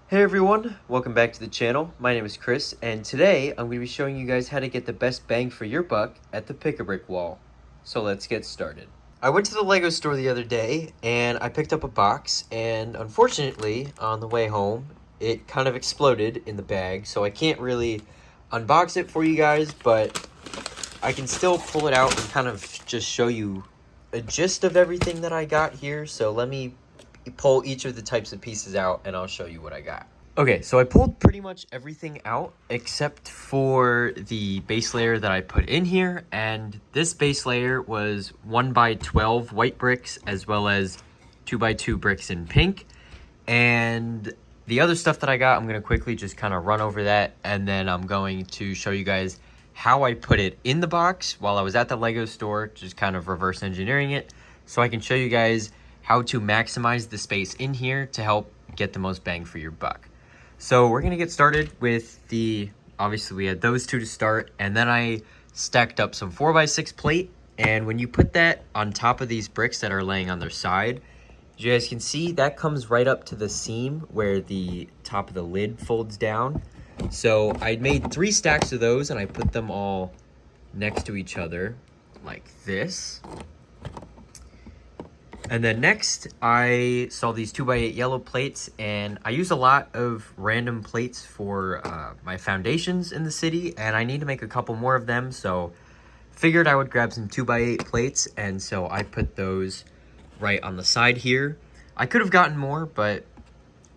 Hey everyone, welcome back to the channel. My name is Chris, and today I'm going to be showing you guys how to get the best bang for your buck at the Pick-a-Brick wall. So let's get started. I went to the Lego store the other day, and I picked up a box, and unfortunately, on the way home, it kind of exploded in the bag, so I can't really unbox it for you guys, but I can still pull it out and kind of just show you a gist of everything that I got here. So let me pull each of the types of pieces out and I'll show you what I got. Okay, so I pulled pretty much everything out except for the base layer that I put in here, and this base layer was 1x12 white bricks as well as 2x2 bricks in pink. And the other stuff that I got, I'm going to quickly just kind of run over that, and then I'm going to show you guys how I put it in the box while I was at the Lego store, just kind of reverse engineering it, so I can show you guys how to maximize the space in here to help get the most bang for your buck. So we're gonna get started with obviously we had those two to start, and then I stacked up some 4x6 plate, and when you put that on top of these bricks that are laying on their side, as you guys can see, that comes right up to the seam where the top of the lid folds down. So I made 3 stacks of those, and I put them all next to each other like this. And then next, I saw these 2x8 yellow plates, and I use a lot of random plates for my foundations in the city, and I need to make a couple more of them, so figured I would grab some 2x8 plates, and so I put those right on the side here. I could have gotten more, but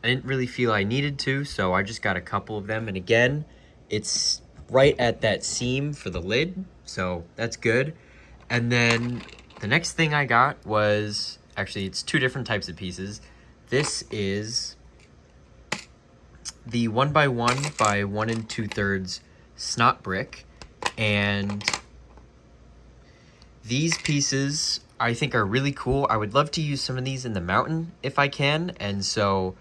I didn't really feel I needed to, so I just got a couple of them, and again, it's right at that seam for the lid, so that's good. And then the next thing I got was, actually it's 2 different types of pieces. This is the 1x1 by 1 2/3 snot brick, and these pieces I think are really cool. I would love to use some of these in the mountain if I can, and so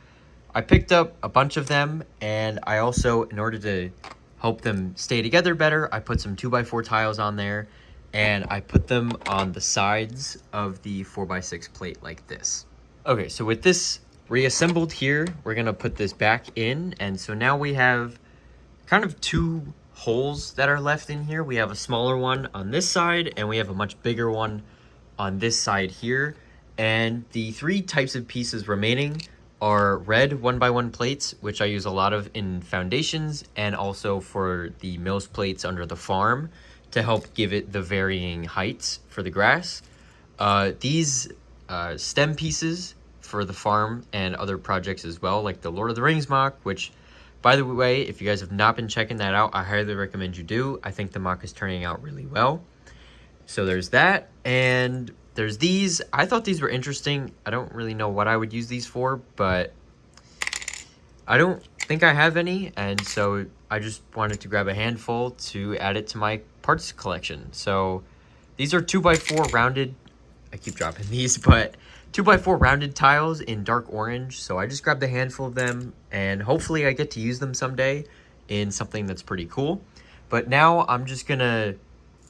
I picked up a bunch of them, and I also, in order to help them stay together better, I put some 2x4 tiles on there, and I put them on the sides of the 4x6 plate like this. Okay, so with this reassembled here, we're gonna put this back in, and so now we have kind of 2 holes that are left in here. We have a smaller one on this side, and we have a much bigger one on this side here. And the 3 types of pieces remaining are red 1x1 plates, which I use a lot of in foundations, and also for the Mills plates under the farm to help give it the varying heights for the grass. These stem pieces for the farm and other projects as well, like the Lord of the Rings mock, which, by the way, if you guys have not been checking that out, I highly recommend you do. I think the mock is turning out really well. So there's that, and there's these. I thought these were interesting. I don't really know what I would use these for, but I don't think I have any, and so I just wanted to grab a handful to add it to my parts collection. So these are 2x4 rounded, I keep dropping these, but 2x4 rounded tiles in dark orange. So I just grabbed a handful of them, and hopefully I get to use them someday in something that's pretty cool. But now I'm just gonna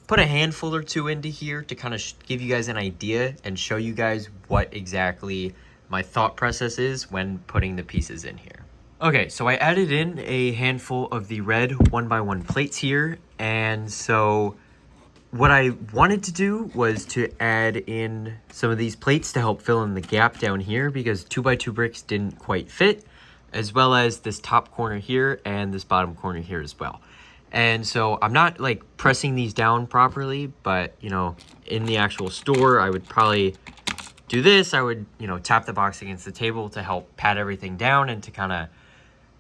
put a handful or 2 into here to kind of give you guys an idea and show you guys what exactly my thought process is when putting the pieces in here. Okay, so I added in a handful of the red 1x1 plates here, and so what I wanted to do was to add in some of these plates to help fill in the gap down here, because 2x2 bricks didn't quite fit, as well as this top corner here and this bottom corner here as well. And so I'm not like pressing these down properly, but you know, in the actual store, I would probably do this. I would, you know, tap the box against the table to help pat everything down and to kind of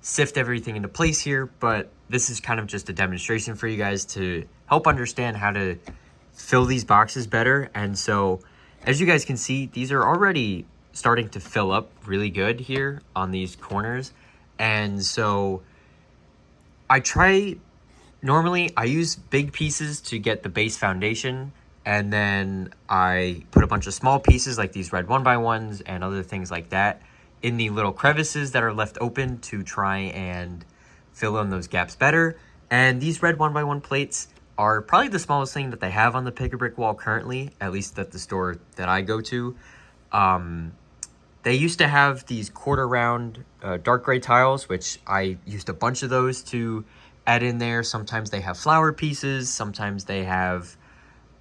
sift everything into place here. But this is kind of just a demonstration for you guys to help understand how to fill these boxes better. And so as you guys can see, these are already starting to fill up really good here on these corners. And so normally I use big pieces to get the base foundation, and then I put a bunch of small pieces like these red 1x1s and other things like that in the little crevices that are left open to try and fill in those gaps better. And these red 1x1 plates are probably the smallest thing that they have on the Pick-a-Brick wall currently, at least at the store that I go to. They used to have these quarter round dark gray tiles, which I used a bunch of those to add in there. Sometimes they have flower pieces, sometimes they have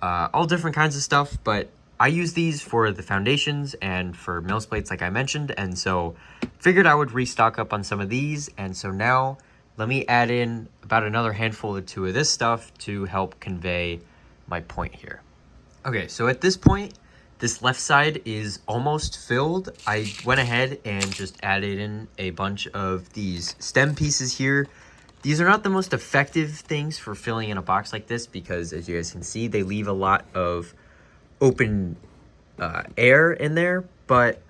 all different kinds of stuff, but I use these for the foundations and for Mills plates like I mentioned, and so figured I would restock up on some of these. And so now let me add in about another handful or two of this stuff to help convey my point here. Okay, so at this point, this left side is almost filled. I went ahead and just added in a bunch of these stem pieces here. These are not the most effective things for filling in a box like this because, as you guys can see, they leave a lot of open air in there, but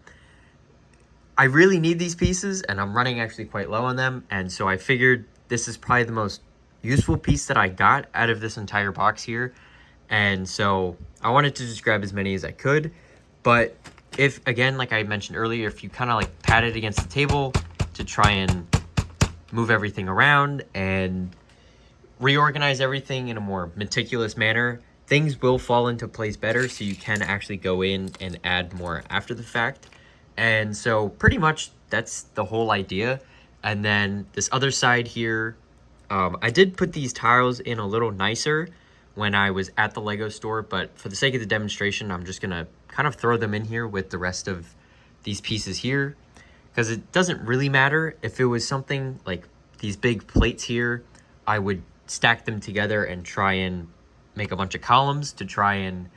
I really need these pieces and I'm running actually quite low on them, and so I figured this is probably the most useful piece that I got out of this entire box here. And so I wanted to just grab as many as I could. But if, again, like I mentioned earlier, if you kind of like pat it against the table to try and move everything around and reorganize everything in a more meticulous manner, things will fall into place better, so you can actually go in and add more after the fact. And so pretty much that's the whole idea. And then this other side here, I did put these tiles in a little nicer when I was at the Lego store, but for the sake of the demonstration, I'm just gonna kind of throw them in here with the rest of these pieces here, because it doesn't really matter. If it was something like these big plates here, I would stack them together and try and make a bunch of columns to try and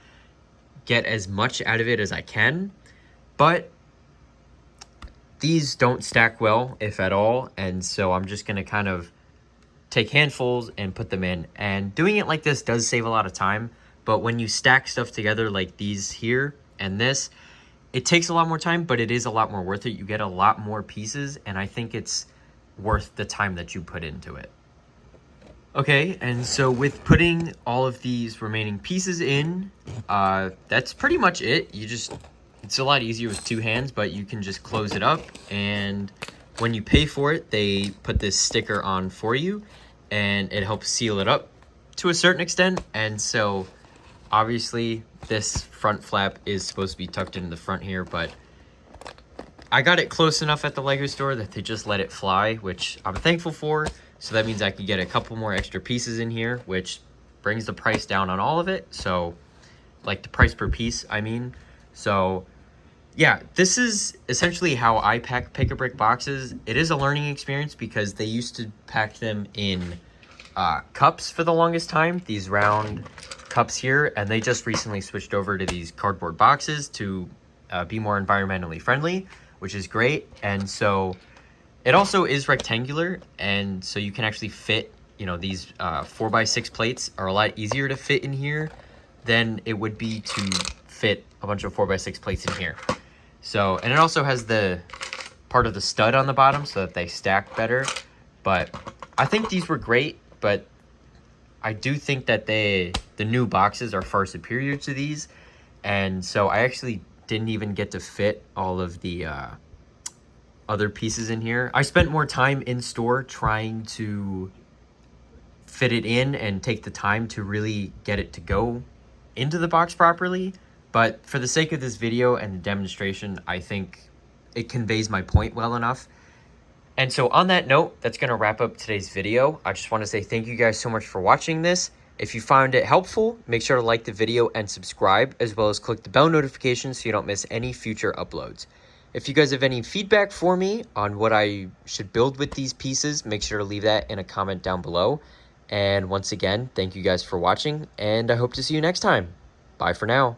get as much out of it as I can. But these don't stack well, if at all, and so I'm just gonna kind of take handfuls and put them in. And doing it like this does save a lot of time, but when you stack stuff together like these here and this, it takes a lot more time, but it is a lot more worth it. You get a lot more pieces, and I think it's worth the time that you put into it. Okay, and so with putting all of these remaining pieces in, that's pretty much it. It's a lot easier with two hands, but you can just close it up, and when you pay for it, they put this sticker on for you, and it helps seal it up to a certain extent. And so obviously this front flap is supposed to be tucked into the front here, but I got it close enough at the Lego store that they just let it fly, which I'm thankful for. So that means I could get a couple more extra pieces in here, which brings the price down on all of it. So like the price per piece, I mean. So yeah, this is essentially how I pack Pick-a-Brick boxes. It is a learning experience because they used to pack them in cups for the longest time, these round cups here, and they just recently switched over to these cardboard boxes to be more environmentally friendly, which is great. And so it also is rectangular, and so you can actually fit, you know, these 4x6 plates are a lot easier to fit in here than it would be to fit a bunch of 4x6 plates in here. So, and it also has the part of the stud on the bottom so that they stack better. But I think these were great, but I do think that the new boxes are far superior to these. And so I actually didn't even get to fit all of the other pieces in here. I spent more time in store trying to fit it in and take the time to really get it to go into the box properly. But for the sake of this video and the demonstration, I think it conveys my point well enough. And so on that note, that's going to wrap up today's video. I just want to say thank you guys so much for watching this. If you found it helpful, make sure to like the video and subscribe, as well as click the bell notification so you don't miss any future uploads. If you guys have any feedback for me on what I should build with these pieces, make sure to leave that in a comment down below. And once again, thank you guys for watching, and I hope to see you next time. Bye for now.